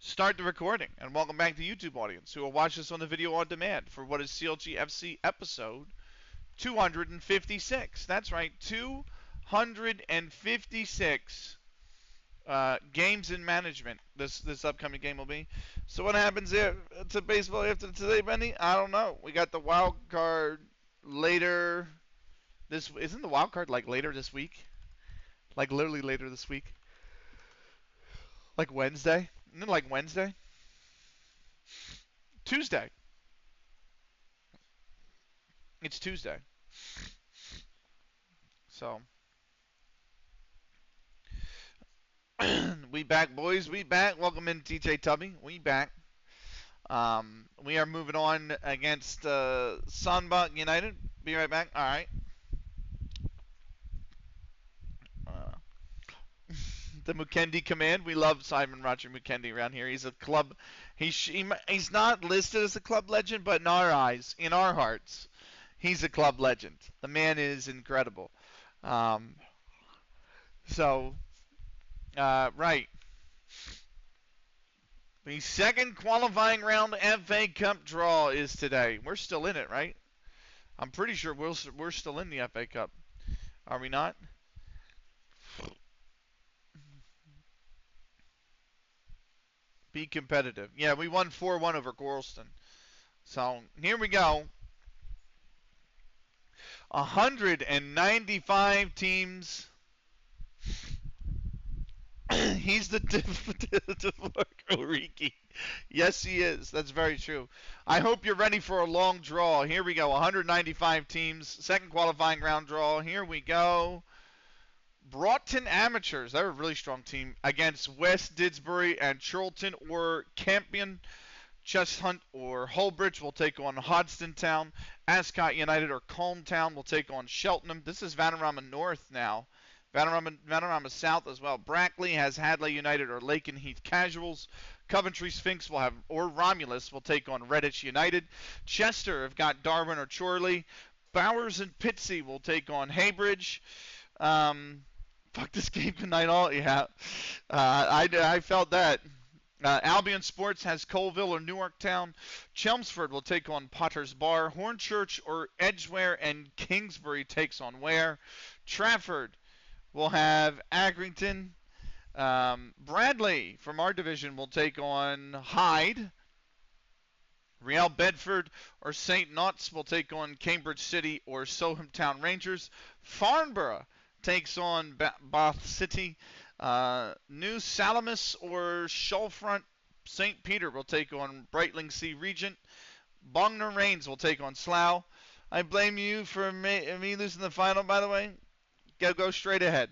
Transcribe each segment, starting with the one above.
start the recording. And welcome back to YouTube audience who will watch this on the video on demand for what is CLG FC episode 256. That's right, 256 games in management this upcoming game will be. So what happens here to baseball after today, Benny? I don't know. We got the wild card later. Isn't the wild card like later this week? Like literally later this week? Like Wednesday? Isn't it like Wednesday? Tuesday. It's Tuesday. So we back, boys. We back. Welcome in, TJ Tubby. We back. We are moving on against Sunbug United. Be right back. All right. The Mukendi command. We love Simon Roger Mukendi around here. He's a club. He's not listed as a club legend, but in our eyes, in our hearts, he's a club legend. The man is incredible. Right. The second qualifying round FA Cup draw is today. We're still in it, right? I'm pretty sure we're still in the FA Cup. Are we not? Be competitive. Yeah, we won 4-1 over Gorleston. So here we go. 195 teams. He's the Oriki. Yes, he is. That's very true. I hope you're ready for a long draw. Here we go. 195 teams. Second qualifying round draw. Here we go. Broughton Amateurs. They're a really strong team against West Didsbury and Chorlton or Campion. Chesthunt or Holbridge will take on Hodgson Town. Ascot United or Colne Town will take on Cheltenham. This is Vanarama North now. Vanarama South as well. Brackley has Hadley United or Lakenheath Casuals. Coventry Sphinx will have, or Romulus will take on Redditch United. Chester have got Darwin or Chorley. Bowers and Pitsea will take on Haybridge. Fuck this game tonight all. Yeah. I felt that. Albion Sports has Colville or Newark Town. Chelmsford will take on Potter's Bar. Hornchurch or Edgware and Kingsbury takes on Ware. Trafford will have Accrington. Bradley from our division will take on Hyde. Real Bedford or St. Knots will take on Cambridge City or Soham Town Rangers. Farnborough takes on Bath City. New Salamis or Shawfront St. Peter will take on Brightling Sea Regent. Bognor Rains will take on Slough. I blame you for me losing the final, by the way. Go straight ahead.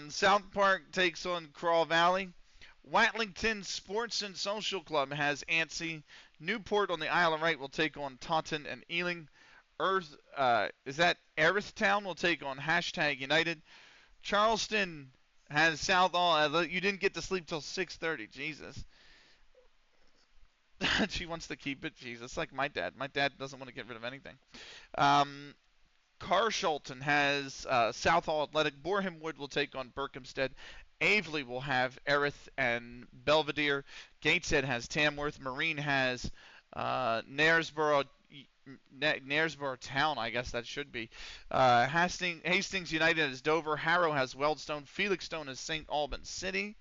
South Park takes on Craw Valley. Watlington Sports and Social Club has Anstey. Newport on the Isle of Wight will take on Taunton and Ealing. Erith Town will take on Hashtag United. Charleston has South All. You didn't get to sleep till 6:30. Jesus. She wants to keep it. Jesus, like my dad. My dad doesn't want to get rid of anything. Carshalton has Southall Athletic. Boreham Wood will take on Berkhamsted. Avely will have Erith and Belvedere. Gateshead has Tamworth. Marine has Knaresborough Town, I guess that should be. Hastings United has Dover. Harrow has Weldstone. Felixstone has St. Albans City.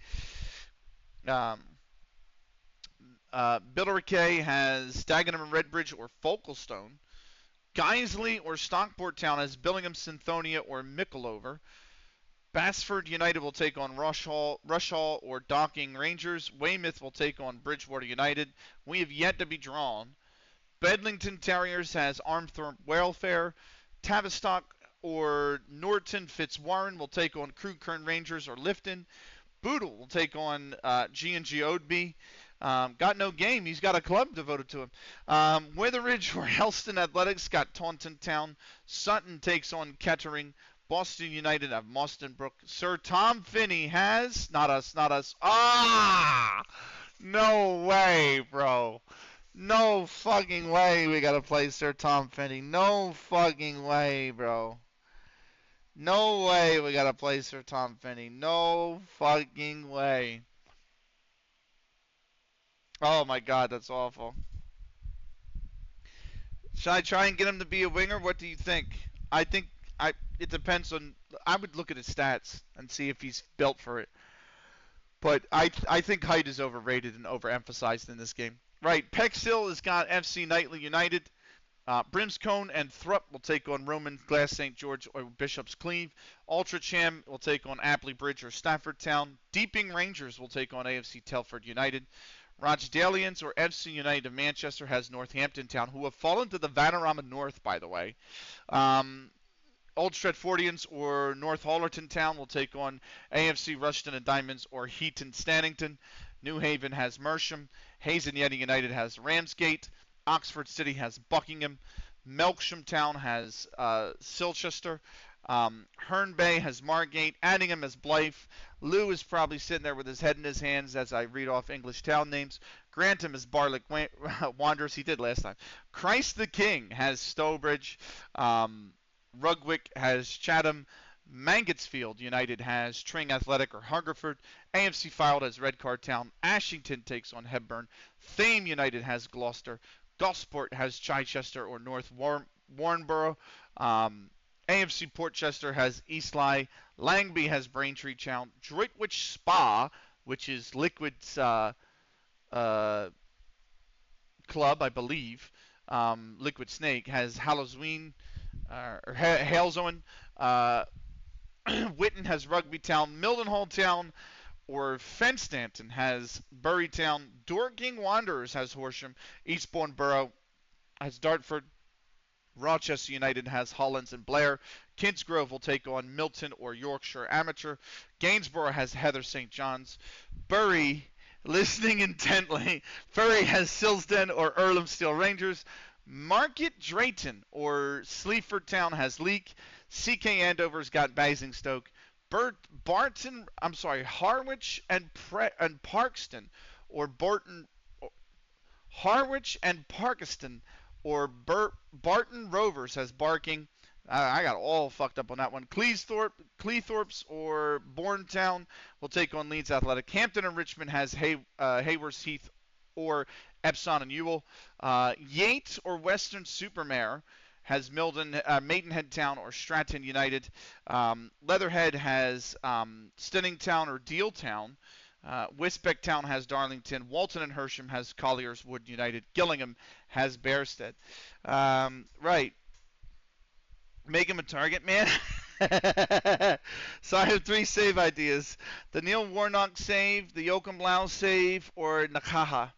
Billericay has Dagenham and Redbridge or Folklestone. Guiseley or Stockport Town has Billingham, Synthonia, or Mickleover. Basford United will take on Rushall or Docking Rangers. Weymouth will take on Bridgewater United. We have yet to be drawn. Bedlington Terriers has Armthorpe Welfare. Tavistock or Norton Fitzwarren will take on Crewkern Rangers or Lifton. Boodle will take on G&G Oadby. Got no game. He's got a club devoted to him. Witheridge or Helston Athletics got Taunton Town. Sutton takes on Kettering. Boston United have Mostyn Brook. Sir Tom Finney has... Not us. No way, bro. No fucking way we gotta play Sir Tom Finney. No fucking way, bro. No way we gotta play Sir Tom Finney. No fucking way. Oh my God, that's awful. Should I try and get him to be a winger? What do you think? I think I. It depends on. I would look at his stats and see if he's built for it. But I think height is overrated and overemphasized in this game. Right, Peckstill has got FC Knightley United. Brimscone and Thrupp will take on Roman Glass St. George or Bishop's Cleeve. Ultracham will take on Apley Bridge or Stafford Town. Deeping Rangers will take on AFC Telford United. Rochdalians or FC United of Manchester has Northampton Town, who have fallen to the Vanarama North, by the way. Old Stretfordians or North Hallerton Town will take on AFC Rushton and Diamonds or Heaton Stannington. New Haven has Mersham. Hayes and Yeti United has Ramsgate. Oxford City has Buckingham. Melksham Town has Silchester. Herne Bay has Margate. Addingham has Blythe. Lou is probably sitting there with his head in his hands as I read off English town names. Grantham is Barlick Wanderers. He did last time. Christ the King has Stowbridge. Rugwick has Chatham. Mangotsfield United has Tring Athletic or Hungerford. AFC Fylde has Redcar Town. Ashington takes on Hebburn. Thame United has Gloucester. Gosport has Chichester or North Warnborough. AFC Portchester has Eastleigh. Langby has Braintree Town. Droitwich Spa, which is Liquid's club, I believe. Liquid Snake has Halloween or Halesowen. Witten has Rugby Town. Mildenhall Town or Fenstanton has Bury Town. Dorking Wanderers has Horsham. Eastbourne Borough has Dartford. Rochester United has Hollands and Blair. Kingsgrove will take on Milton or Yorkshire Amateur. Gainsborough has Heather St. John's. Bury, listening intently, Bury has Silsden or Earlham Steel Rangers. Market Drayton or Sleaford Town has Leek. CK Andover's got Basingstoke. Harwich and Parkston or Harwich and Parkeston or Barton Rovers has Barking. I got all fucked up on that one. Cleethorpes or Bournemouth will take on Leeds Athletic. Hampton and Richmond has Hayworth Heath or Epsom and Ewell. Yates or Western Supermare has Maidenhead Town or Stratton United. Leatherhead has Stinning Town or Deal Town. Wisbeck Town has Darlington. Walton and Hersham has Colliers Wood United. Gillingham has Bearstead. Right. Make him a target man. So I have 3 save ideas. The Neil Warnock save, the Joachim Lau save, or Nakaha.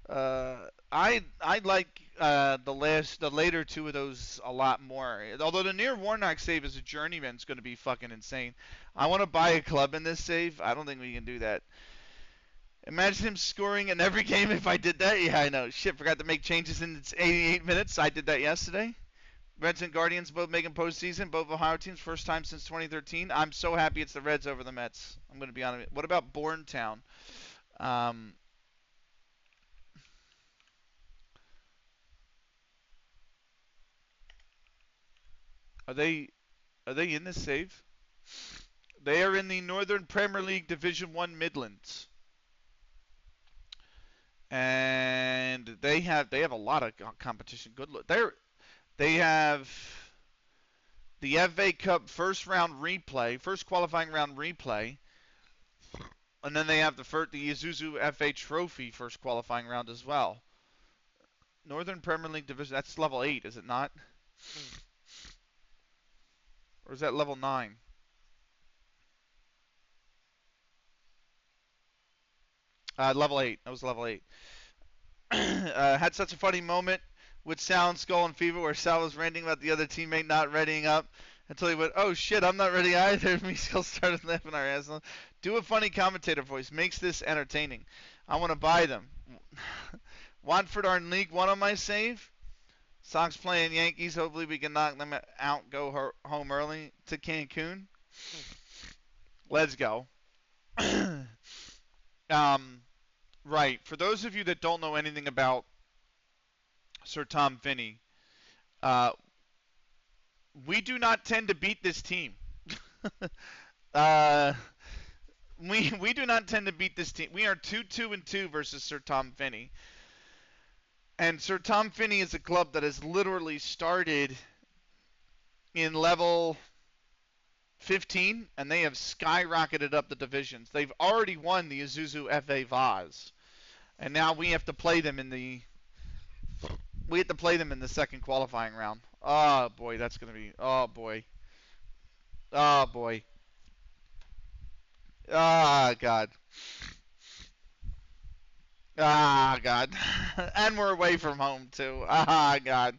I like the later 2 of those a lot more. Although the Neil Warnock save as a journeyman is going to be fucking insane. I want to buy a club in this save. I don't think we can do that. Imagine him scoring in every game if I did that. Yeah, I know. Shit, forgot to make changes in its 88 minutes. I did that yesterday. Reds and Guardians both making postseason. Both Ohio teams, first time since 2013. I'm so happy it's the Reds over the Mets. I'm going to be honest. What about Bournemouth? Are they in this save? They are in the Northern Premier League Division 1 Midlands. And they have a lot of competition. Good look. They have the FA Cup first qualifying round replay, and then they have the Isuzu FA Trophy first qualifying round as well. Northern Premier League Division, that's level 8, is it not? Or is that level 9? Level 8. That was level 8. Had such a funny moment with Sal and Skull and Fever where Sal was ranting about the other teammate not readying up until he went, oh shit, I'm not ready either. Me Skull started laughing our ass off. Do a funny commentator voice. Makes this entertaining. I want to buy them. Watford are in League 1 on my save. Sox playing Yankees. Hopefully we can knock them out, go home early to Cancun. Let's go. Right. For those of you that don't know anything about Sir Tom Finney, we do not tend to beat this team. we do not tend to beat this team. We are 2-2-2 versus Sir Tom Finney. And Sir Tom Finney is a club that has literally started in level 15, and they have skyrocketed up the divisions. They've already won the Isuzu FA Vaz, and now we have to play them in the second qualifying round. Oh boy, that's gonna be. Oh boy. Oh boy. Ah God. Ah God. And we're away from home too. Ah God.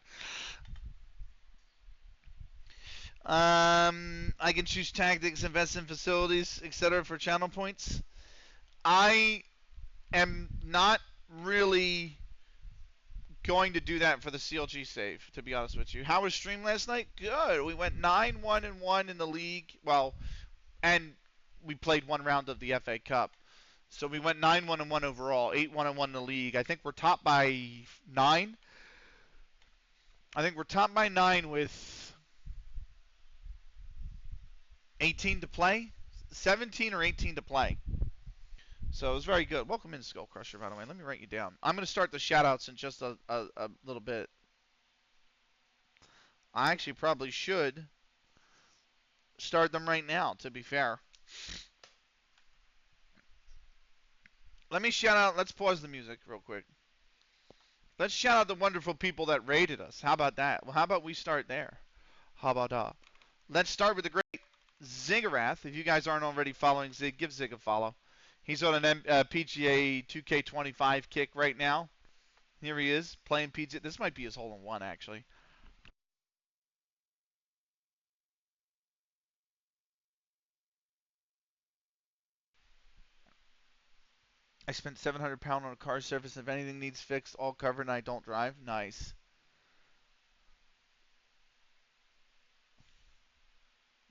I can choose tactics, invest in facilities, etc. for channel points. I am not really going to do that for the CLG save, to be honest with you. How was stream last night? Good. We went 9-1-1 in the league. Well, and we played one round of the FA Cup. So we went 9-1-1 overall, 8-1-1 in the league. I think we're top by 9. I think we're top by 9 with 18 to play. 17 or 18 to play. So it was very good. Welcome in, Skull Crusher, by the way. Let me write you down. I'm going to start the shout-outs in just a little bit. I actually probably should start them right now, to be fair. Let me shout out. Let's pause the music real quick. Let's shout out the wonderful people that rated us. How about that? Well, how about we start there? How about that? Let's start with the great Ziggurath. If you guys aren't already following Zig, give Zig a follow. He's on an PGA 2K25 kick right now. Here he is playing PGA. This might be his hole-in-one, actually. I spent £700 on a car service. If anything needs fixed, all covered, and I don't drive. Nice.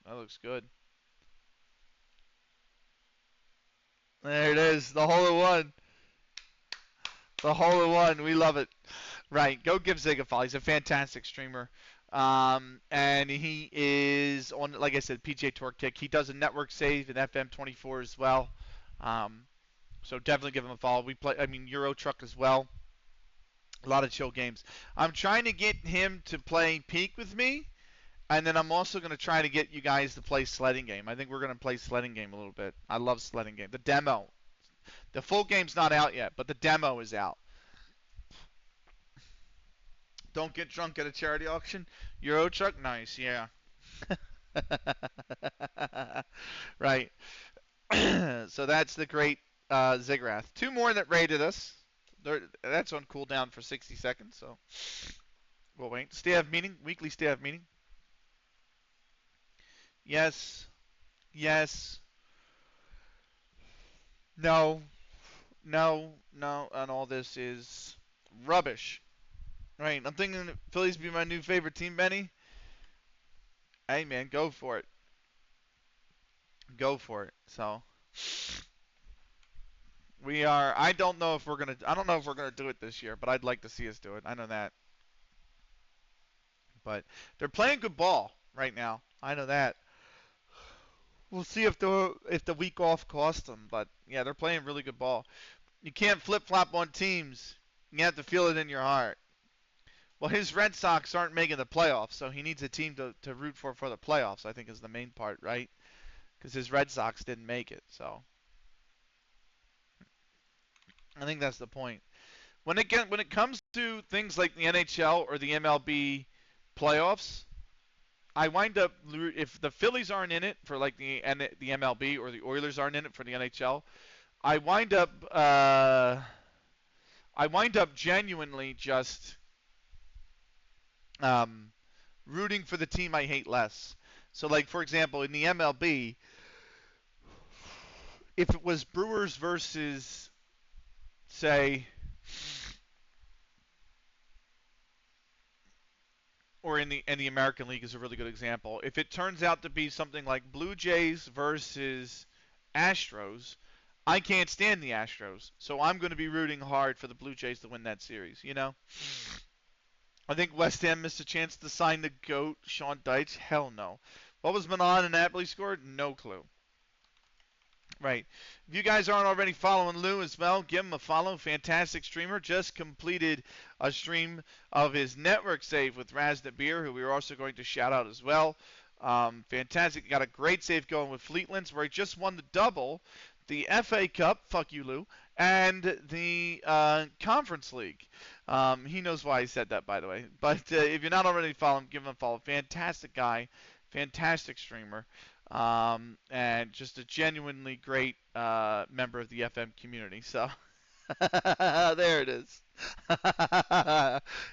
That looks good. There it is. The hole-in-one. The hole-in-one. We love it. Right. Go give Zig a follow. He's a fantastic streamer. And he is on, like I said, PGA Tour kick. He does a network save in FM24 as well. So definitely give him a follow. We play, Euro Truck as well. A lot of chill games. I'm trying to get him to play Peak with me, and then I'm also going to try to get you guys to play Sledding Game. I think we're going to play Sledding Game a little bit. I love Sledding Game. The demo. The full game's not out yet, but the demo is out. Don't get drunk at a charity auction. Euro Truck? Nice, yeah. Right. So that's the great Ziggurath. Two more that rated us. That's on cooldown for 60 seconds, so we'll wait. Staff meeting, weekly staff meeting. Yes, yes, no, no, no, and all this is rubbish. Right, I'm thinking the Phillies be my new favorite team, Benny. Hey, man, go for it. Go for it. So we are. I don't know if we're gonna do it this year, but I'd like to see us do it. I know that. But they're playing good ball right now. I know that. We'll see if the week off costs them, but yeah, they're playing really good ball. You can't flip flop on teams. You have to feel it in your heart. Well, his Red Sox aren't making the playoffs, so he needs a team to root for the playoffs. I think is the main part, right? Because his Red Sox didn't make it, so I think that's the point. When it comes to things like the NHL or the MLB playoffs, I wind up if the Phillies aren't in it for like the MLB or the Oilers aren't in it for the NHL, I wind up genuinely just rooting for the team I hate less. So like for example in the MLB, if it was Brewers versus say or in the American League is a really good example. If it turns out to be something like Blue Jays versus Astros, I can't stand the Astros, so I'm going to be rooting hard for the Blue Jays to win that series. You know, I think West Ham missed a chance to sign the GOAT, Sean Deitch. Hell no. What was Manon and Napoli scored? No clue. Right. If you guys aren't already following Lou as well, give him a follow. Fantastic streamer. Just completed a stream of his network save with Raz the Beer, who we are also going to shout out as well. Fantastic. Got a great save going with Fleetlands, where he just won the double, the FA Cup, fuck you, Lou, and the Conference League. He knows why I said that, by the way. But if you're not already following him, give him a follow. Fantastic guy. Fantastic streamer. And just a genuinely great member of the FM community. So there it is.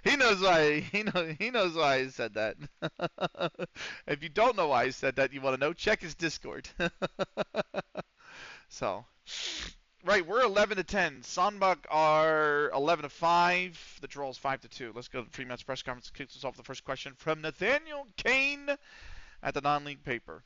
He knows why. He knows why I said that. If you don't know why I said that, you want to know, check his Discord. So, right, we're 11-10. Sonbach are 11-5. The draw is 5-2. Let's go to the pre-match press conference. Kicks us off the first question from Nathaniel Kane at the non-league paper.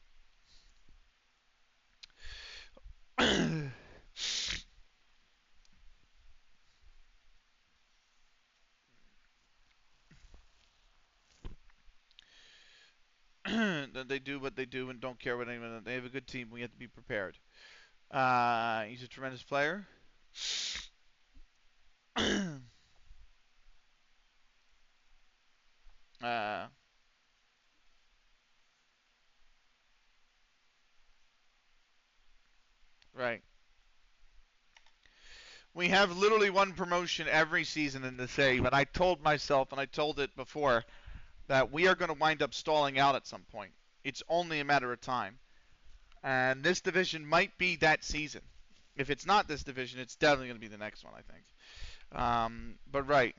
They do what they do and don't care what anyone. They have a good team. We have to be prepared. He's a tremendous player. Right. We have literally one promotion every season in the save, and I told myself, and I told it before, that we are going to wind up stalling out at some point. It's only a matter of time. And this division might be that season. If it's not this division, it's definitely going to be the next one, I think. But right.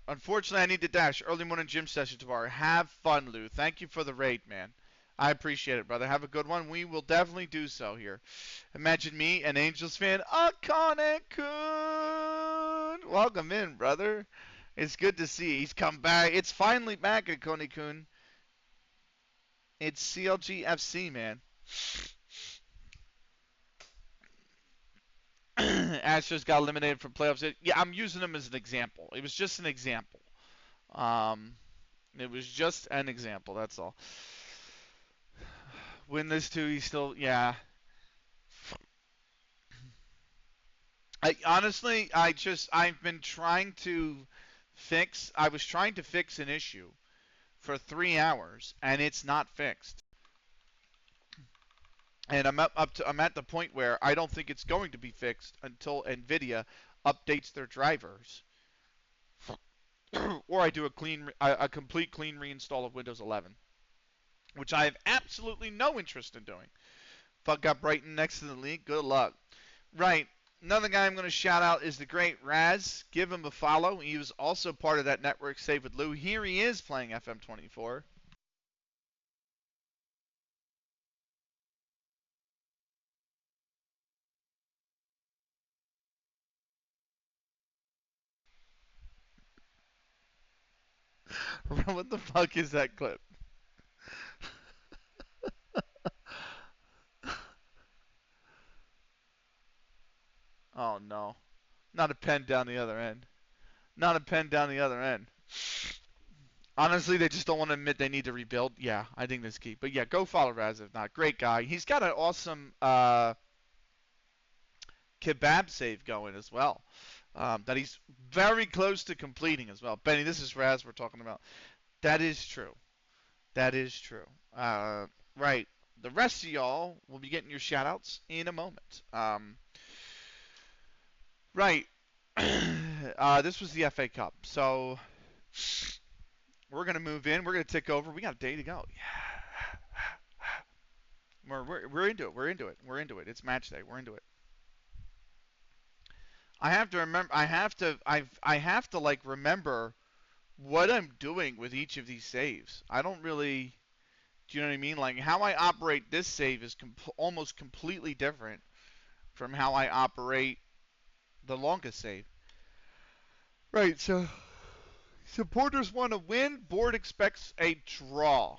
Unfortunately, I need to dash. Early morning gym session tomorrow. Have fun, Lou. Thank you for the raid, man. I appreciate it, brother. Have a good one. We will definitely do so here. Imagine me, an Angels fan. Akane-kun! Welcome in, brother. It's good to see. He's come back. It's finally back, Akane-kun. It's CLG FC, man. Astros got eliminated from playoffs. Yeah, I'm using them as an example. It was just an example. It was just an example. That's all. Win this too. He's still, yeah. Honestly, I've been trying to fix. I was trying to fix an issue for 3 hours, and it's not fixed. And I'm at the point where I don't think it's going to be fixed until NVIDIA updates their drivers, or I do a complete clean reinstall of Windows 11, which I have absolutely no interest in doing. Fuck up Brighton next to the league. Good luck. Right. Another guy I'm going to shout out is the great Raz. Give him a follow. He was also part of that network save with Lou. Here he is playing FM24. What the fuck is that clip? Oh no. Not a pen down the other end. Not a pen down the other end. Honestly, they just don't want to admit they need to rebuild. Yeah, I think that's key. But yeah, go follow Raz if not. Great guy. He's got an awesome kebab save going as well. That he's very close to completing as well. Benny, this is Raz we're talking about. That is true. That is true. Right. The rest of y'all will be getting your shout-outs in a moment. Right. This was the FA Cup. So we're going to move in. We're going to take over. We got a day to go. We're into it. We're into it. We're into it. It's match day. We're into it. I have to remember. I have to like remember what I'm doing with each of these saves. I don't really. Do you know what I mean? Like how I operate this save is almost completely different from how I operate the longest save. Right. So supporters want to win. Board expects a draw.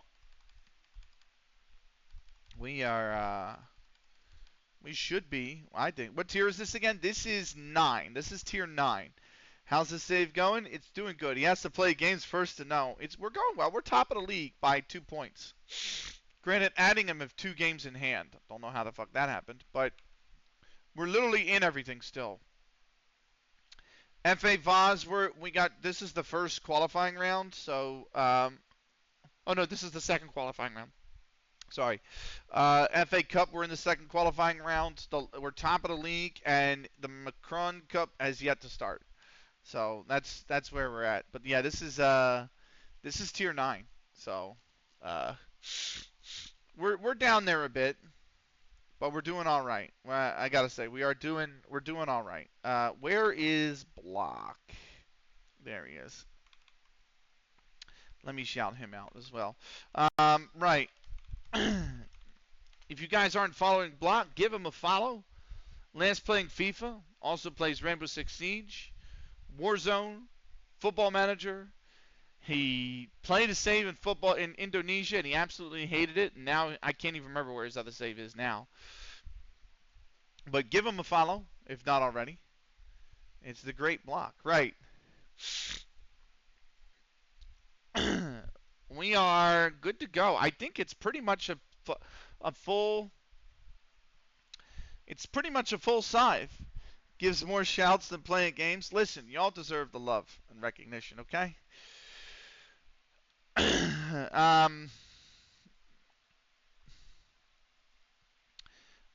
We are. We should be, I think. What tier is this again? This is 9. This is tier 9. How's the save going? It's doing good. He has to play games first to know. We're going well. We're top of the league by 2 points. Granted, adding him with 2 games in hand. Don't know how the fuck that happened, but we're literally in everything still. FA Vaz, we got, this is the first qualifying round, so, oh no, this is the second qualifying round. Sorry. FA Cup, we're in the second qualifying round. We're top of the league, and the Macron Cup has yet to start. So that's where we're at. But yeah, this is tier 9. So we're down there a bit, but we're doing all right. I gotta say, we're doing all right. Where is Block? There he is. Let me shout him out as well. Right. If you guys aren't following Block, give him a follow. Last playing FIFA, also plays Rainbow Six Siege, Warzone, Football Manager. He played a save in football in Indonesia, and he absolutely hated it. And now I can't even remember where his other save is now. But give him a follow, if not already. It's the great Block. Right. We are good to go. I think it's pretty much a full. It's pretty much a full scythe. Gives more shouts than playing games. Listen, y'all deserve the love and recognition, okay?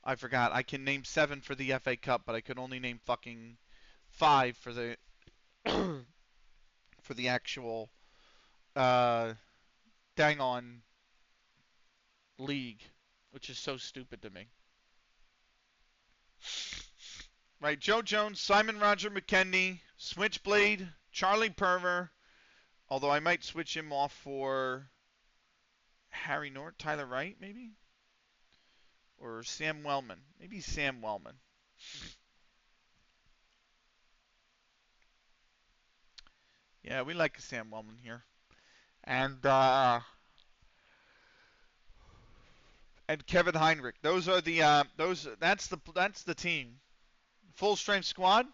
I forgot. I can name 7 for the FA Cup, but I could only name fucking 5 for the for the actual dang on league, which is so stupid to me. Right, Joe Jones, Simon Roger McKenney, Switchblade, Charlie Perver, although I might switch him off for Harry Nort, Tyler Wright, maybe? Or Sam Wellman. Maybe Sam Wellman. Yeah, we like Sam Wellman here. And Kevin Heinrich. Those are the that's the team. Full strength squad.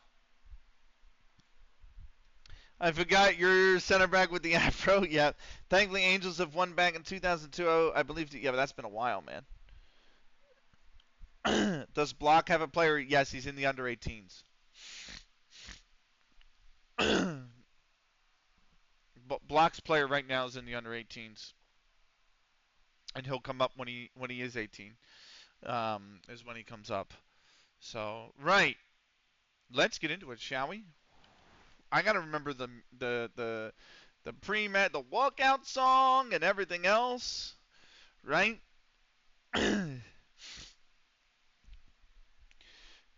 I forgot your center back with the afro. Yeah. Thankfully, Angels have won back in 2002. I believe. Yeah, but that's been a while, man. Does Block have a player? Yes, he's in the under 18s. Block's player right now is in the under 18s, and he'll come up when he is 18. Is when he comes up. So right, let's get into it, shall we? I gotta remember the pre-met, the walkout song, and everything else, right?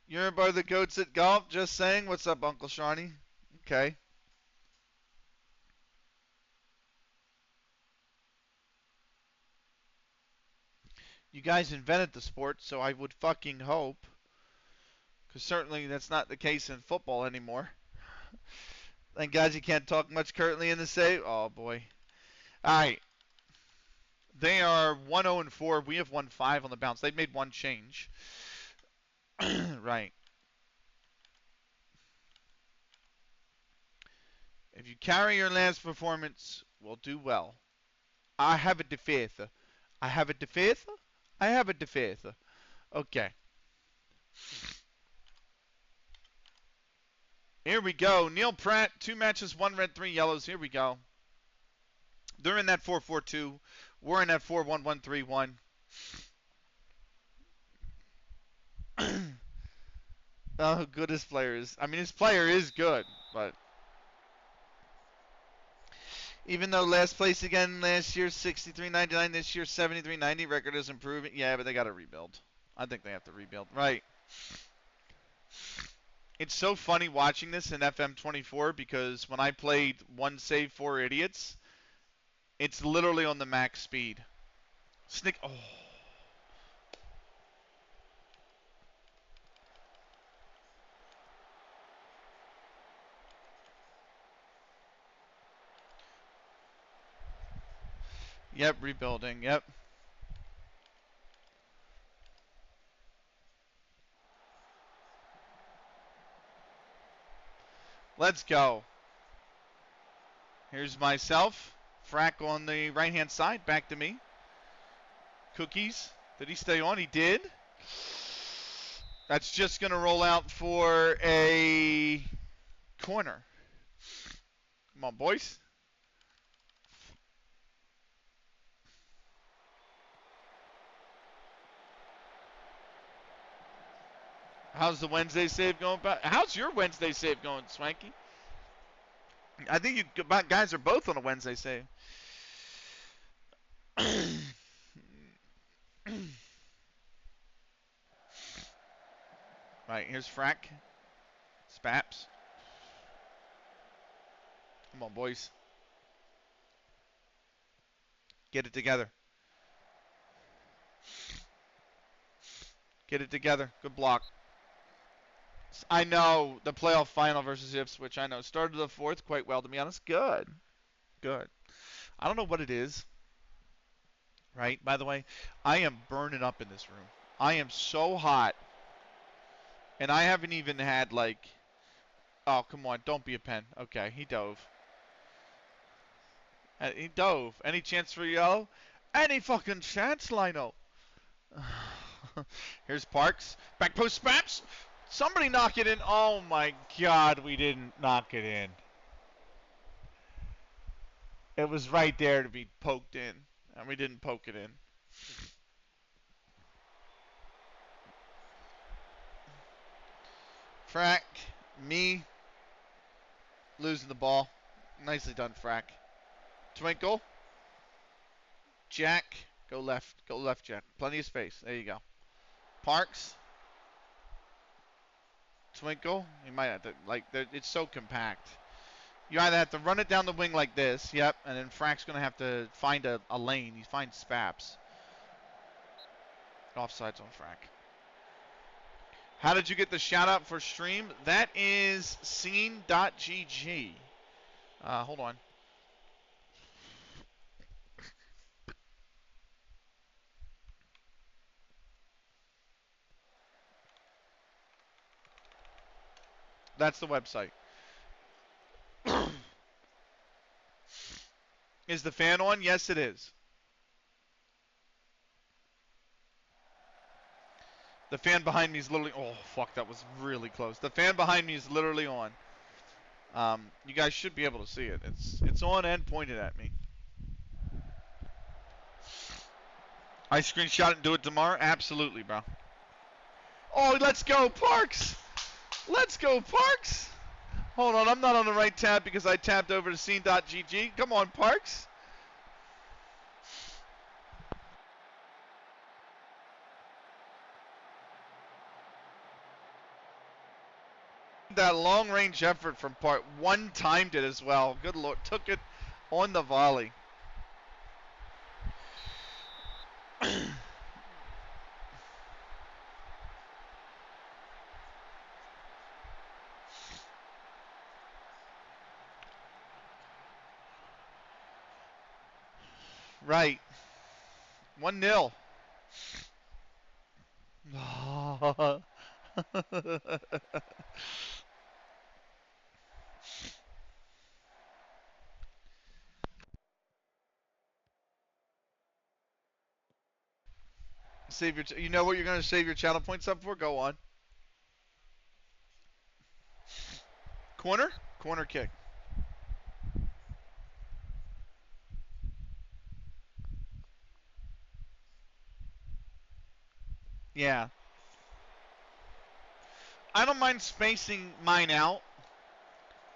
You're by the goats at golf. Just saying. What's up, Uncle Shawnee? Okay. You guys invented the sport, so I would fucking hope. Because certainly that's not the case in football anymore. Thank God you can't talk much currently in the save. Oh, boy. All right. They are 1-0-4. We have won 5 on the bounce. They've made one change. Right. If you carry your last performance, we'll do well. I have a defeat. I have a defeat. I have a defeat. Okay. Here we go. Neil Pratt, 2 matches, 1 red, 3 yellows. Here we go. They're in that 4-4-2. We're in that 4-1-1-3-1. Oh, good his player is. I mean, his player is good, but even though last place again last year 63.99, this year 73.90, record is improving. Yeah, but they got to rebuild. I think they have to rebuild. Right. It's so funny watching this in FM24 because when I played One Save 4 Idiots, it's literally on the max speed. Snick. Oh. Yep, rebuilding. Yep. Let's go. Here's myself. Frack on the right-hand side. Back to me. Cookies. Did he stay on? He did. That's just going to roll out for a corner. Come on, boys. How's the Wednesday save going? How's your Wednesday save going, Swanky? I think you guys are both on a Wednesday save. Right, here's Frack. Spaps. Come on, boys. Get it together. Get it together. Good block. I know. The playoff final versus Ipswich. I know. Started the fourth quite well, to be honest. Good. Good. I don't know what it is. Right? By the way, I am burning up in this room. I am so hot. And I haven't even had, like... Oh, come on. Don't be a pen. Okay, he dove. He dove. Any chance for yellow? Any fucking chance, Lino. Here's Parks. Back post Spaps. Somebody knock it in. Oh, my God. We didn't knock it in. It was right there to be poked in. And we didn't poke it in. Frack. Me. Losing the ball. Nicely done, Frack. Twinkle. Jack. Go left. Go left, Jack. Plenty of space. There you go. Parks. Twinkle. You might have to, like, it's so compact. You either have to run it down the wing like this, yep, and then Frack's going to have to find a lane. He finds Spaps. Offsides on Frack. How did you get the shout out for stream? That is scene.gg. Hold on. That's the website. Is the fan on? Yes, it is. The fan behind me is literally... Oh, fuck, that was really close. The fan behind me is literally on. You guys should be able to see it. It's on and pointed at me. I screenshot it and do it tomorrow? Absolutely, bro. Oh, let's go, Parks! Let's go, Parks! Hold on, I'm not on the right tab because I tabbed over to scene.gg. Come on, Parks. That long-range effort from Park. One timed it as well. Good Lord. Took it on the volley. Right. 1-0. Save your. You know what you're going to save your channel points up for? Go on. Corner? Corner kick. Yeah. I don't mind spacing mine out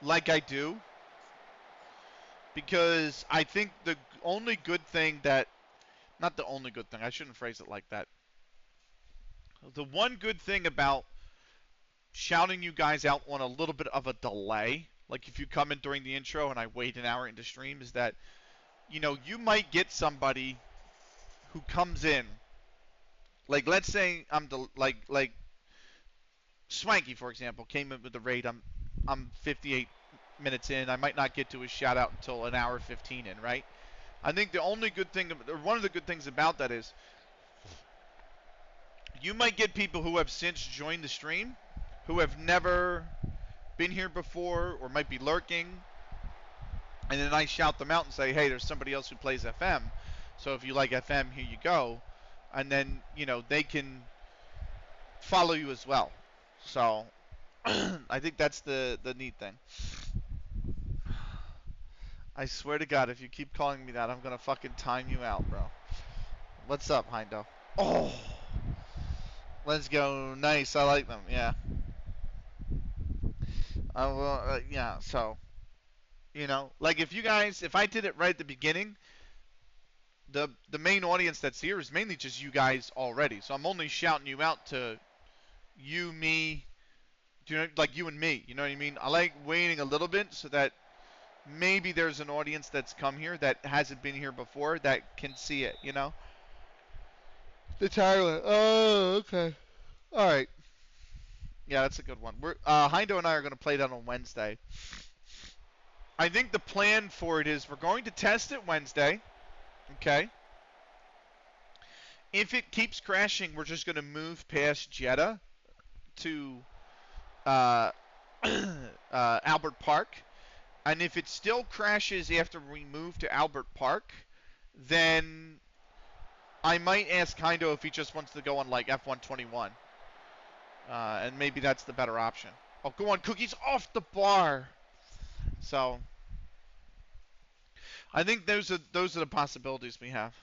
like I do, because I think the only good thing that, not the only good thing, I shouldn't phrase it like that. The one good thing about shouting you guys out on a little bit of a delay, like if you come in during the intro and I wait an hour into stream, is that, you know, you might get somebody who comes in, like let's say like Swanky, for example, came in with the raid. I'm 58 minutes in. I might not get to his shout out until an hour 15 in, right? I think the only good thing, or one of the good things about that is, you might get people who have since joined the stream, who have never been here before, or might be lurking, and then I shout them out and say, hey, there's somebody else who plays FM, so if you like FM, here you go. and then they can follow you as well. So I think that's the neat thing. I swear to God, if you keep calling me that, I'm gonna fucking time you out, bro. What's up, Heindo? Oh, let's go. Nice. I like them. Yeah. I will. Yeah. So, like if I did it right at the beginning, the main audience that's here is mainly just you guys already. So I'm only shouting you out to you, me, like you and me. You know what I mean? I like waiting a little bit so that maybe there's an audience that's come here that hasn't been here before that can see it. The Tyler. Oh, okay. All right. Yeah, that's a good one. Heindo and I are going to play that on Wednesday. I think the plan for it is we're going to test it Wednesday. Okay. If it keeps crashing, we're just going to move past Jeddah to Albert Park. And if it still crashes after we move to Albert Park, then I might ask Heindo if he just wants to go on like F121. And maybe that's the better option. Oh, go on, Cookie's off the bar. So I think those are the possibilities we have.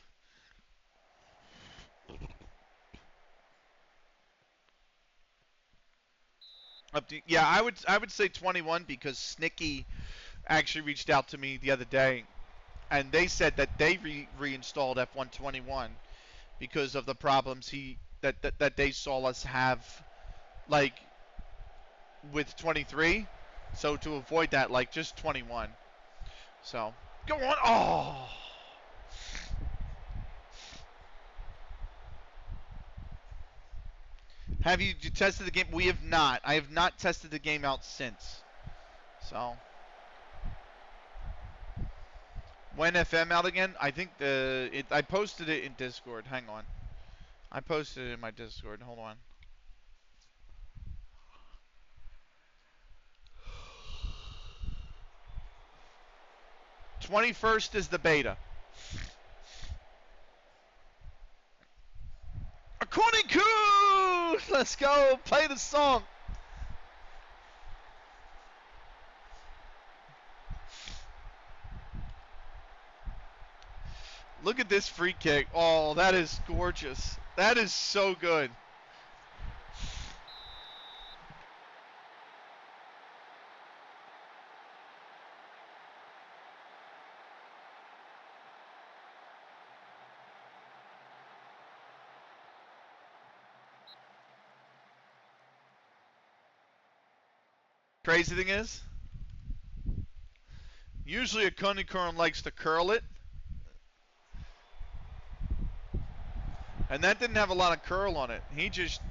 Yeah, I would say 21 because Snicky actually reached out to me the other day, and they said that they reinstalled F121 because of the problems that they saw us have, like with 23. So to avoid that, like just 21. So go on. Oh. Have you tested the game? We have not. I have not tested the game out since. So when FM out again? I think I posted it in Discord. Hang on. I posted it in my Discord. Hold on. 21st is the beta. According to, let's go play the song. Look at this free kick. Oh, that is gorgeous. That is so good. Crazy thing is, usually a Konikorn likes to curl it. And that didn't have a lot of curl on it. He just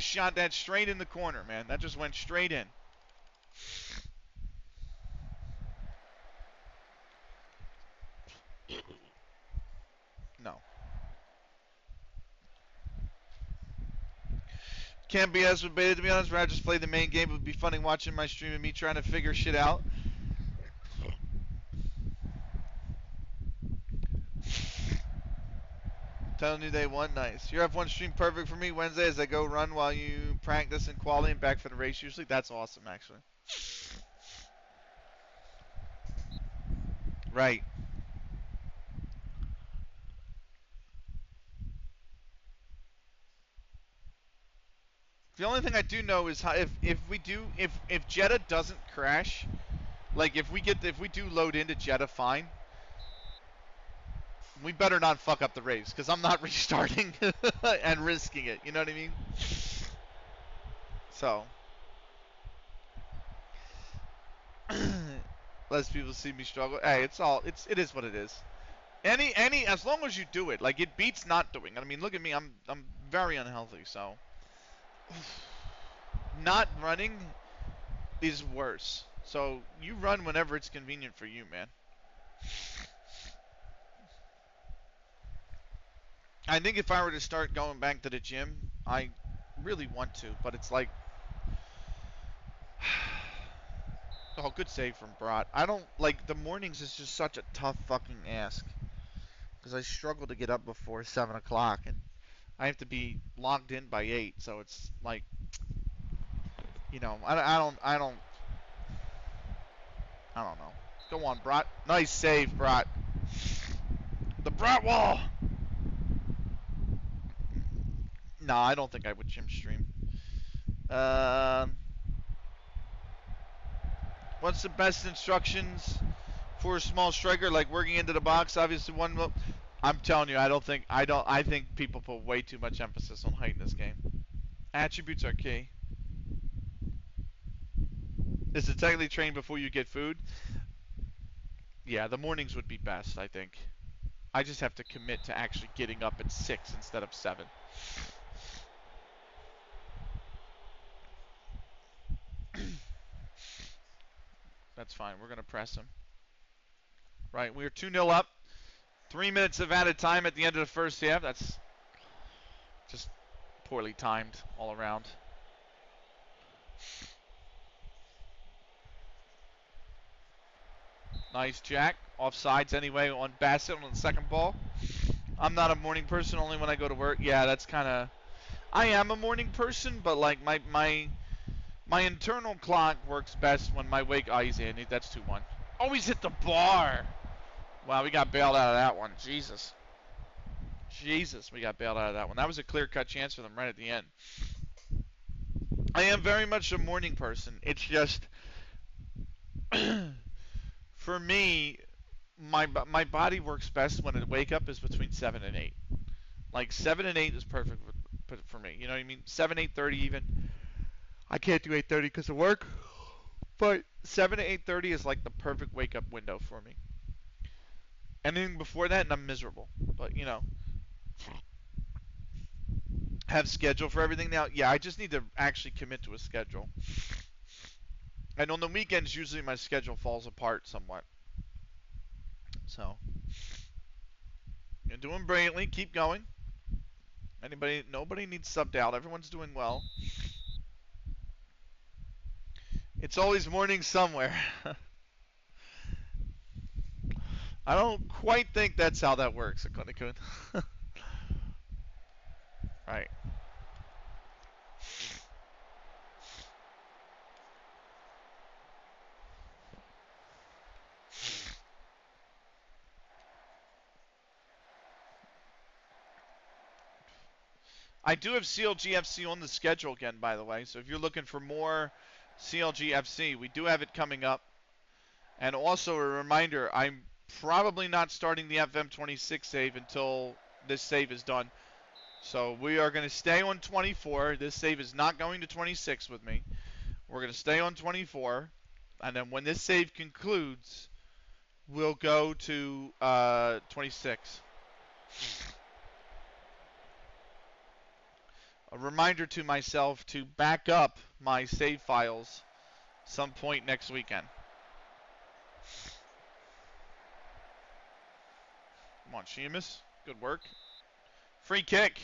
shot that straight in the corner, man. That just went straight in. No. Can't be as with beta, to be honest. Rather just play the main game. It would be funny watching my stream and me trying to figure shit out. Telling you they won. Nice. Your F1 stream perfect for me Wednesday as I go run while you practice in quality and back for the race usually. That's awesome, actually. Right. The only thing I do know is how, if Jeddah doesn't crash, like if we do load into Jeddah fine, we better not fuck up the race because I'm not restarting and risking it. You know what I mean? So less people see me struggle. Hey, it is what it is. As long as you do it, like it beats not doing. I mean, look at me. I'm very unhealthy, so not running is worse. So you run whenever it's convenient for you, man. I think if I were to start going back to the gym, I really want to, but it's like, oh, good save from Brat. I don't like the mornings is just such a tough fucking ask because I struggle to get up before 7 o'clock, and I have to be logged in by 8, so it's like, I don't know. Go on, Brat. Nice save, Brat. The Brat wall. No, I don't think I would gym stream. What's the best instructions for a small striker, like working into the box? Obviously, I'm telling you, I think people put way too much emphasis on height in this game. Attributes are key. Is it technically trained before you get food? Yeah, the mornings would be best, I think. I just have to commit to actually getting up at 6 instead of 7. That's fine. We're going to press him. Right, we're 2-0 up. 3 minutes of added time at the end of the first half. That's just poorly timed all around. Nice jack. Offsides anyway on Bassett on the second ball. I'm not a morning person, only when I go to work. Yeah, that's kind of... I am a morning person, but like my internal clock works best when my wake eyes in. That's 2-1. Oh, he's hit the bar. Wow, we got bailed out of that one. Jesus, we got bailed out of that one. That was a clear-cut chance for them right at the end. I am very much a morning person. It's just, for me, my body works best when a wake up is between 7 and 8. Like 7 and 8 is perfect for me. You know what I mean? 7, 8:30 even. I can't do 8:30 because of work, but 7 to 8:30 is like the perfect wake up window for me. Anything before that, and I'm miserable. But have schedule for everything now. Yeah, I just need to actually commit to a schedule. And on the weekends, usually my schedule falls apart somewhat. So, you're doing brilliantly. Keep going. Nobody needs subbed out. Everyone's doing well. It's always morning somewhere. I don't quite think that's how that works, Akone-kun. Right. I do have CLG FC on the schedule again, by the way. So if you're looking for more CLG FC, we do have it coming up. And also a reminder, I'm probably not starting the FM26 save until this save is done. So we are going to stay on 24. This save is not going to 26 with me. We're going to stay on 24. And then when this save concludes, we'll go to 26. A reminder to myself to back up my save files some point next weekend. Come on, Sheamus. Good work. Free kick.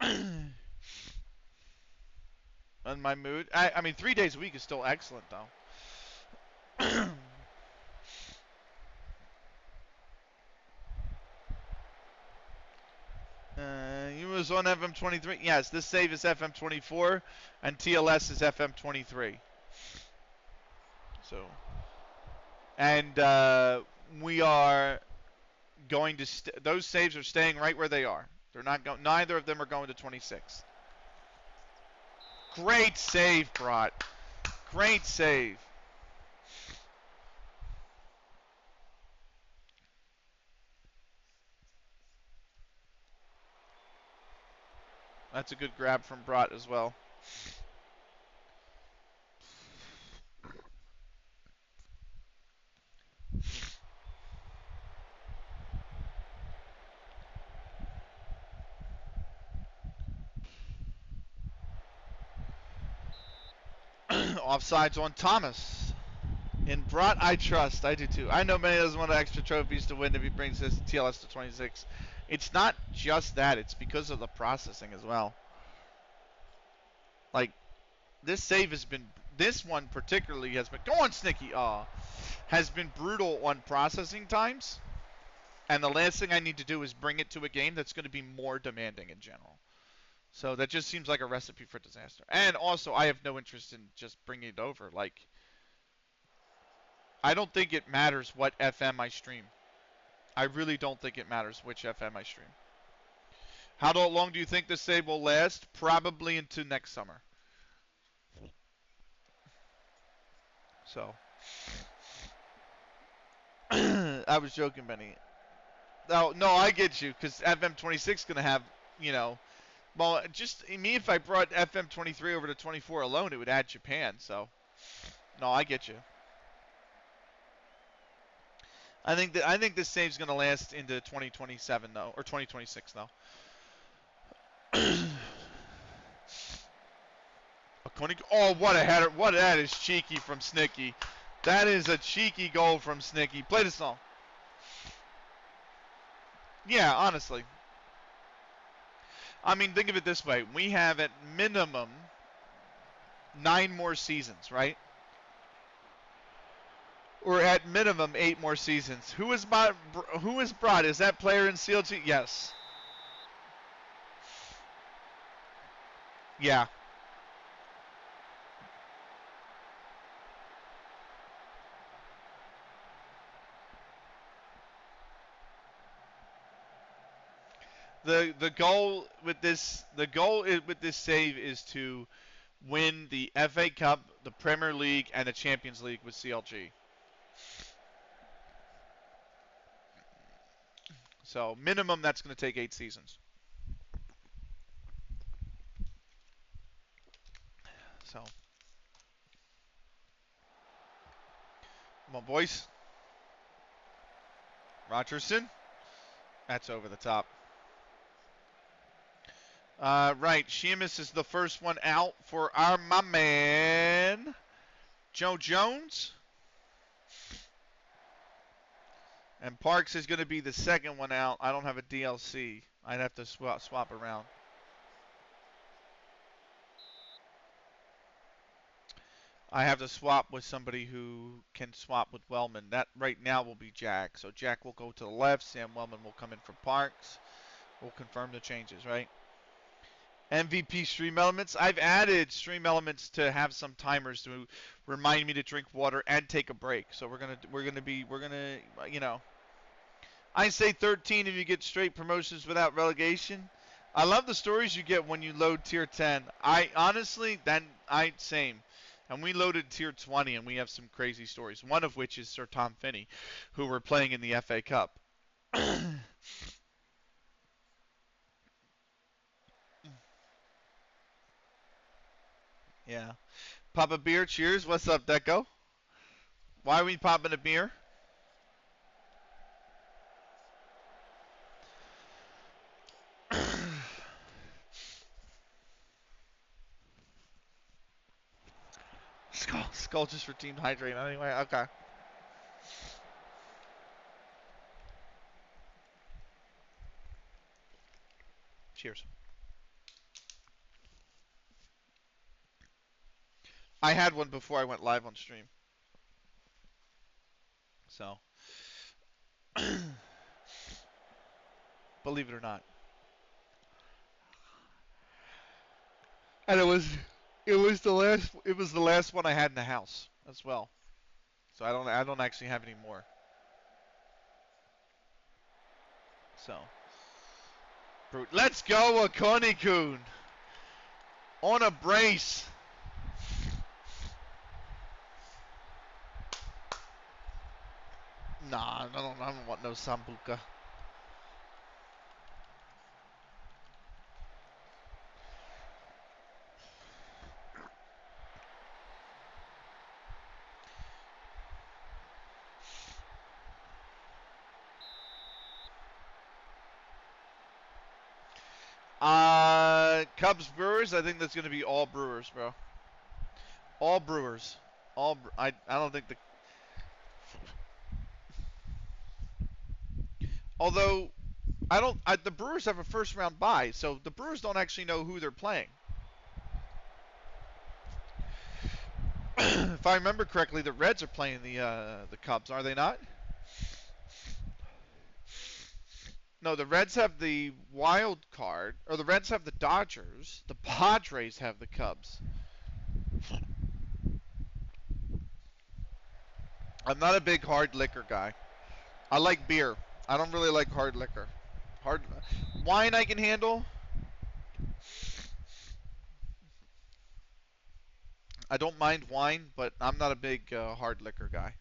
In my mood. I mean, 3 days a week is still excellent, though. You was on FM23. Yes, this save is FM24, and TLS is FM23. So, and we are going to those saves are staying right where they are. They're not going. Neither of them are going to 26. Great save, Brat. Great save. That's a good grab from Brat as well. Offsides on Thomas. In Brat, I trust. I do too. I know Manny doesn't want extra trophies to win if he brings his TLS to 26. It's not just that. It's because of the processing as well. Like, this save has been... This one particularly has been... Go on, Snicky! Has been brutal on processing times. And the last thing I need to do is bring it to a game that's going to be more demanding in general. So that just seems like a recipe for disaster. And also, I have no interest in just bringing it over. Like, I don't think it matters what FM I stream. I really don't think it matters which FM I stream. How long do you think this save will last? Probably into next summer. So, I was joking, Benny. No, I get you, because FM26 is going to have, you know, well, just me, if I brought FM23 over to 24 alone, it would add Japan, so, no, I get you. I think this save's going to last into 2027, though, or 2026, though. Oh, what a header. That is cheeky from Snicky. That is a cheeky goal from Snicky. Play the song. Yeah, honestly. I mean, think of it this way. We have at minimum 9 more seasons, right? Or at minimum 8 more seasons. Who is brought? Is that player in CLG? Yes. Yeah. The goal with this save is to win the FA Cup, the Premier League, and the Champions League with CLG. So minimum, that's going to take 8 seasons. So, come on, boys. Rogerson. That's over the top. Right, Sheamus is the first one out for my man, Joe Jones. And Parks is going to be the second one out. I don't have a DLC. I'd have to swap around. I have to swap with somebody who can swap with Wellman. That right now will be Jack. So Jack will go to the left. Sam Wellman will come in for Parks. We'll confirm the changes, right? MVP stream elements. I've added stream elements to have some timers to remind me to drink water and take a break. So we're gonna you know. I say 13 if you get straight promotions without relegation. I love the stories you get when you load tier 10. I honestly, same. And we loaded tier 20 and we have some crazy stories. One of which is Sir Tom Finney, who we're playing in the FA Cup. Yeah. Pop a beer. Cheers. What's up, Deco? Why are we popping a beer? Skull just for team hydrate anyway. Okay. Cheers. I had one before I went live on stream. So, believe it or not. And it was the last one I had in the house as well. So I don't actually have any more. So, let's go, Akoni-kun. On a brace. Nah, I don't want no Sambuca. Cubs Brewers. I think that's gonna be all Brewers, bro. All Brewers. I don't think the. Although the Brewers have a first round bye, so the Brewers don't actually know who they're playing. If I remember correctly, the Reds are playing the Cubs, are they not? No, the Reds have the wild card, or the Reds have the Dodgers. The Padres have the Cubs. I'm not a big hard liquor guy. I like beer. I don't really like hard liquor. Hard wine I can handle. I don't mind wine, but I'm not a big hard liquor guy.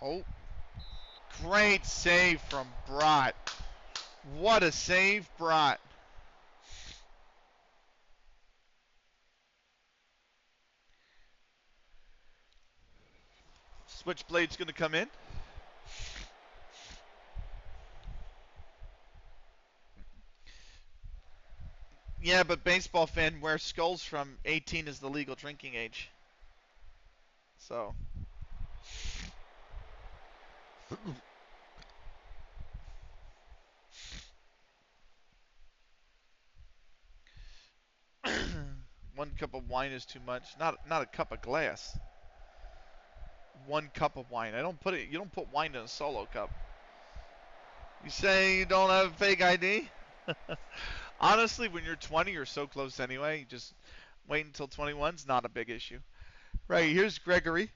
Oh, great save from Brott. What a save, Brott. Switchblade's going to come in. Yeah, but baseball fan, where Skull's from, 18 is the legal drinking age. So. One cup of wine is too much. Not a cup of glass. 1 cup of wine. You don't put wine in a solo cup. You say you don't have a fake ID? Honestly, when you're 20, you're so close anyway. You just wait until 21's not a big issue. Right, here's Gregory.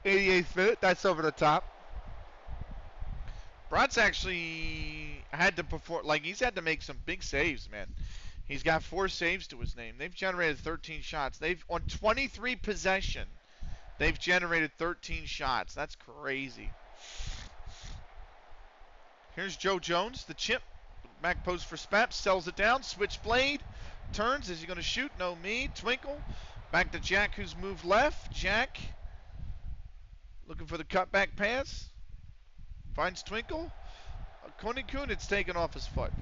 88th minute. That's over the top. Brott's actually had to perform, like, he's had to make some big saves, man. He's got 4 saves to his name. They've generated 13 shots. On 23 possession, they've generated 13 shots. That's crazy. Here's Joe Jones, the chip. Back post for Spaps, sells it down. Switchblade, turns. Is he going to shoot? No, me. Twinkle. Back to Jack, who's moved left. Jack looking for the cutback pass. Finds Twinkle. Coney Kunitz taken off his foot.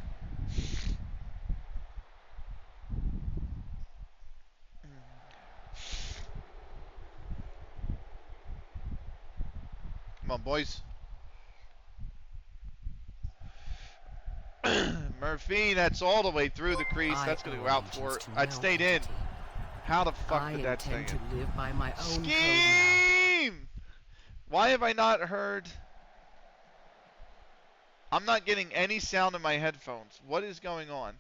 Come on, boys. Murphy, that's all the way through the crease. That's going to go out for it. I'd stayed in. How the fuck did that stay in? To live by my own Scheme! Why have I not heard? I'm not getting any sound in my headphones. What is going on?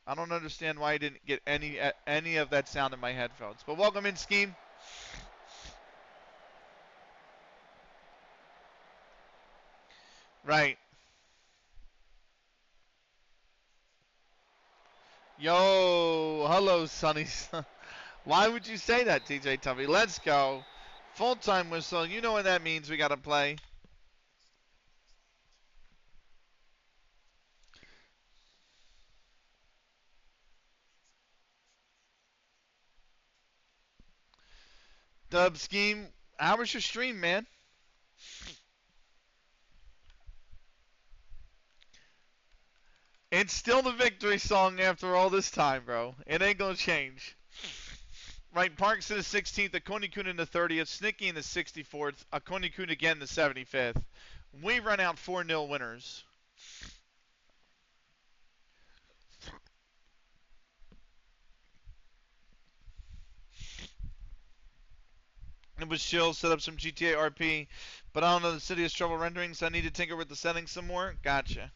I don't understand why I didn't get any of that sound in my headphones. But welcome in, Scheme. Right. Yo, hello, Sonny. Why would you say that, TJ Tubby? Let's go. Full-time whistle. You know what that means. We got to play. Dub Scheme, how was your stream, man? It's still the victory song after all this time, bro. It ain't gonna change. Right, Parks in the 16th, Akonikun in the 30th, Snicky in the 64th, Akonikun again in the 75th. We run out 4-0 winners. It was chill, set up some GTA RP, but I don't know, the city has trouble rendering, so I need to tinker with the settings some more. Gotcha.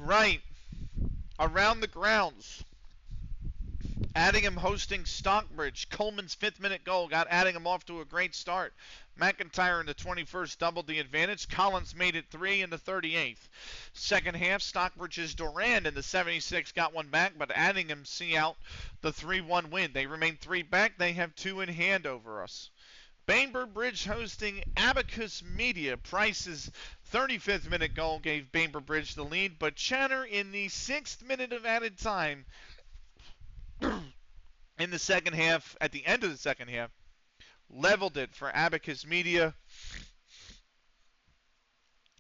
Right. Around the grounds. Addingham hosting Stockbridge. Coleman's 5th-minute goal got Addingham off to a great start. McIntyre in the 21st doubled the advantage. Collins made it 3 in the 38th. Second half, Stockbridge's Duran in the 76th got one back, but Addingham see out the 3-1 win. They remain 3 back. They have 2 in hand over us. Bainbridge hosting Abacus Media. Price's 35th minute goal gave Bainbridge the lead, but Channer in the 6th minute of added time in the second half, at the end of the second half, leveled it for Abacus Media.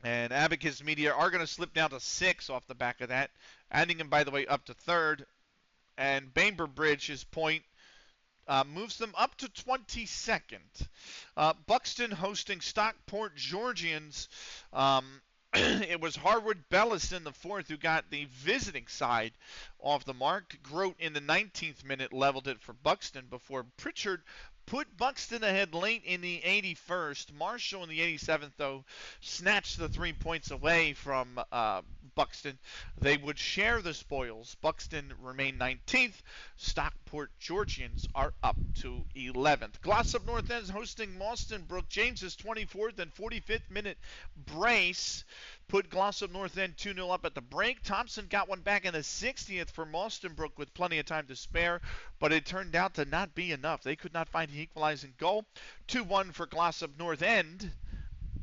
And Abacus Media are going to slip down to 6 off the back of that. Addingham, by the way, up to 3rd. And Bainbridge's point moves them up to 22nd. Buxton hosting Stockport Georgians. It was Harwood Bellis in the fourth who got the visiting side off the mark. Grote in the 19th minute leveled it for Buxton before Pritchard put Buxton ahead late in the 81st. Marshall in the 87th, though, snatched the 3 points away from Buxton. They would share the spoils. Buxton remained 19th. Stockport Georgians are up to 11th. Glossop North End hosting Mauston Brook. James's 24th and 45th minute brace put Glossop North End 2-0 up at the break. Thompson got one back in the 60th for Mauston Brook with plenty of time to spare, but it turned out to not be enough. They could not find the equalizing goal. 2-1 for Glossop North End.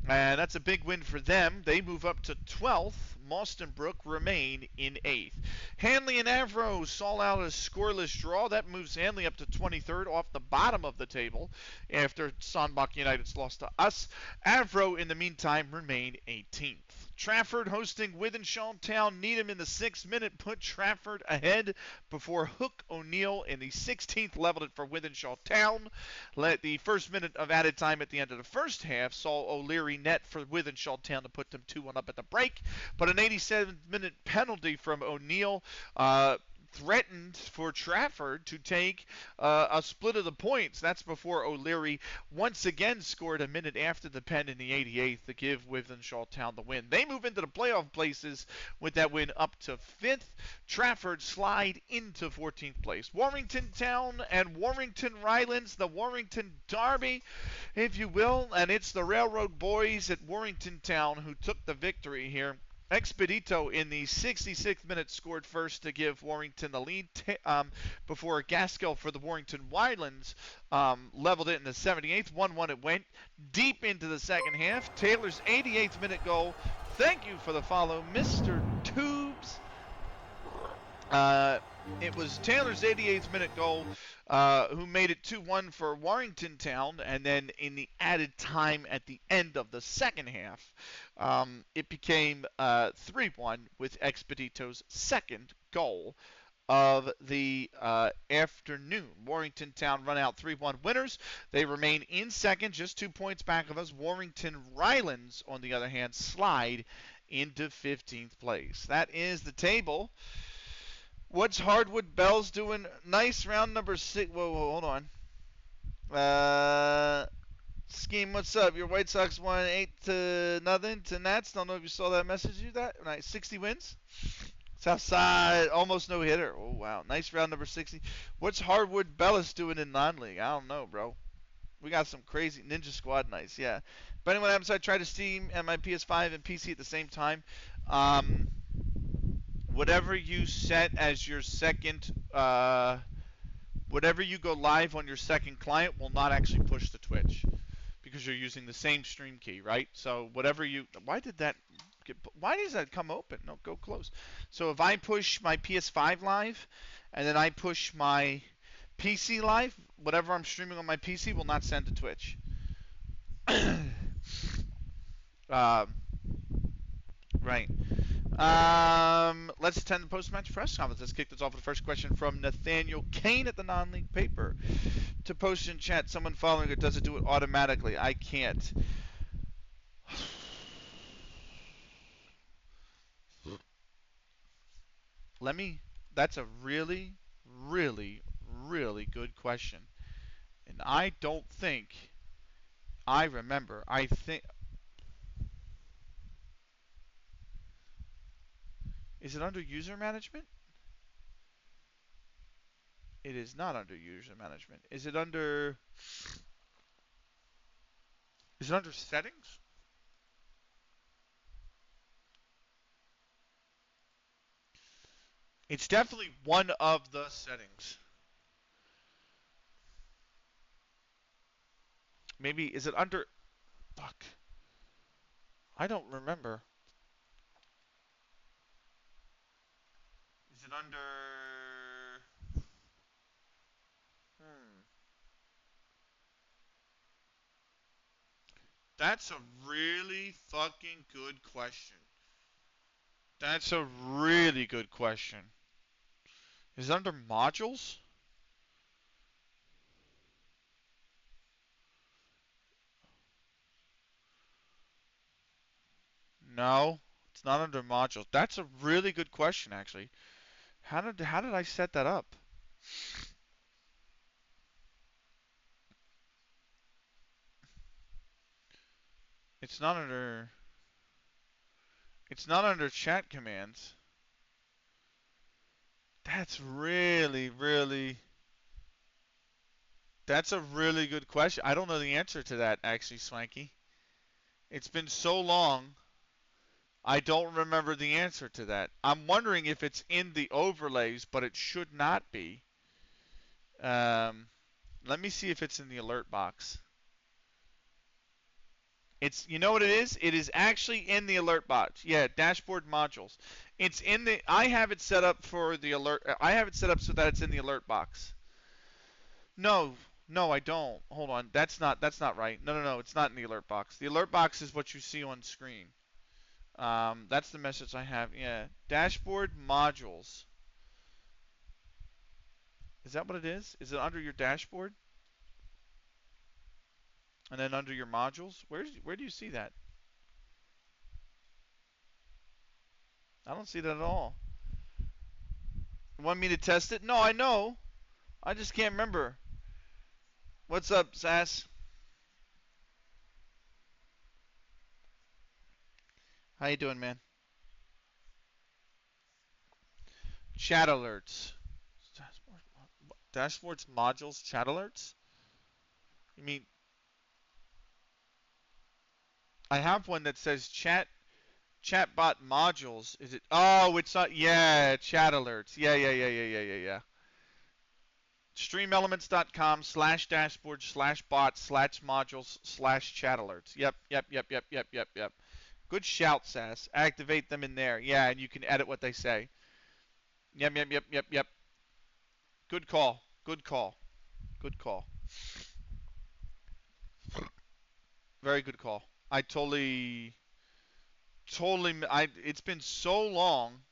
And that's a big win for them. They move up to 12th. Mauston Brook remain in 8th. Hanley and Avro saw out a scoreless draw. That moves Hanley up to 23rd off the bottom of the table after Sonbach United's lost to us. Avro, in the meantime, remain 18th. Trafford hosting Wythenshawe Town. Needham in the 6th minute put Trafford ahead before Hook O'Neill in the 16th leveled it for Wythenshawe Town. Let the first minute of added time at the end of the first half saw O'Leary net for Wythenshawe Town to put them 2-1 up at the break. But an 87th minute penalty from O'Neill threatened for Trafford to take a split of the points. That's before O'Leary once again scored a minute after the pen in the 88th to give Wythenshawe Town the win. They move into the playoff places with that win up to 5th. Trafford slide into 14th place. Warrington Town and Warrington Rylands, the Warrington Derby, if you will, and it's the Railroad Boys at Warrington Town who took the victory here. Expedito in the 66th minute scored first to give Warrington the lead before Gaskell for the Warrington Wildlands leveled it in the 78th. 1-1 it went deep into the second half. Taylor's 88th minute goal. Thank you for the follow, Mr. Tubes. It was Taylor's 88th minute goal who made it 2-1 for Warrington Town, and then in the added time at the end of the second half, it became 3-1 with Expedito's second goal of the afternoon. Warrington Town run out 3-1 winners. They remain in second, just 2 points back of us. Warrington Rylands, on the other hand, slide into 15th place. That is the table. What's Hardwood Bells doing? Nice round number 6. Whoa, hold on. Scheme, what's up? Your White Sox won 8-0 to Nats. Don't know if you saw that message. You that? Nice. 60 wins. Southside, almost no hitter. Oh, wow. Nice round number 60. What's Hardwood Bellis doing in non-league? I don't know, bro. We got some crazy Ninja Squad nice, yeah. But anyway, I tried to Steam and my PS5 and PC at the same time. Whatever you set as your second, whatever you go live on your second client will not actually push to Twitch because you're using the same stream key, right? So whatever you, why does that come open? No, go close. So if I push my PS5 live and then I push my PC live, whatever I'm streaming on my PC will not send to Twitch. Right. Let's attend the post-match press conference. Let's kick this off with the first question from Nathaniel Kane at the non-league paper. To post in chat, someone following it, does it do it automatically? I can't. That's a really, really, really good question. And I don't think I remember. I think... Is it under user management? It is not under user management. Is it under settings? It's definitely one of the settings. Maybe, is it under... Fuck. I don't remember. Is it under... That's a really fucking good question. That's a really good question. Is it under modules? No, it's not under modules. That's a really good question, actually. How did I set that up? It's not under. It's not under chat commands. That's really, really. That's a really good question. I don't know the answer to that, actually, Swanky. It's been so long. I don't remember the answer to that. I'm wondering if it's in the overlays, but it should not be. Um, Let me see if it's in the alert box. It's, you know what it is? It is actually in the alert box. Yeah, dashboard modules. It's in the. I have it set up for the alert. I have it set up so that it's in the alert box. No, no, I don't. Hold on. That's not right. No, no, no. It's not in the alert box. The alert box is what you see on screen. That's the message I have. Yeah, dashboard modules. Is that what it is? Is it under your dashboard? And then under your modules? Where do you see that? I don't see that at all. You want me to test it? No, I know. I just can't remember. What's up, Sass? How you doing, man? Chat alerts. Dashboards, modules, chat alerts? You mean I have one that says chatbot modules. Is it? Oh, it's not. Yeah, chat alerts. Yeah. StreamElements.com/dashboard/bot/modules/chat alerts. Yep. Good shout, Sass. Activate them in there. Yeah, and you can edit what they say. Yep. Good call. Good call. Good call. Very good call. I totally. It's been so long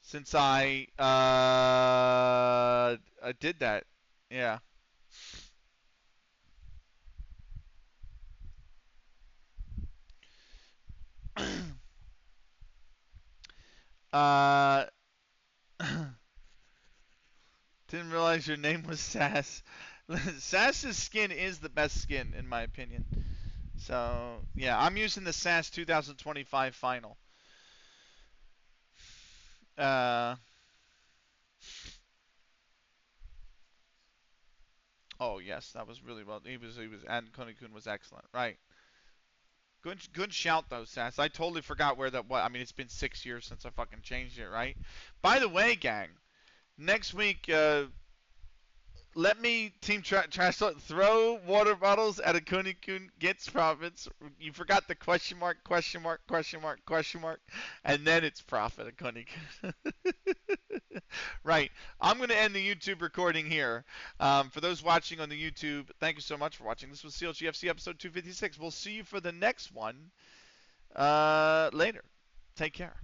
since I did that. Yeah. uh, didn't realize your name was Sass. Sass's skin is the best skin in my opinion. So yeah, I'm using the Sass 2025 final. Uh, oh yes, that was really well. And Konekun was excellent. Right. Good shout though, Sass. I totally forgot where that was. I mean, it's been 6 years since I fucking changed it, right? By the way, gang, next week, let me team trash throw water bottles at a Kunikun gets profits. You forgot the question mark, and then it's profit a Kunikun. Right. I'm going to end the YouTube recording here. For those watching on the YouTube, thank you so much for watching. This was CLG FC episode 256. We'll see you for the next one later. Take care.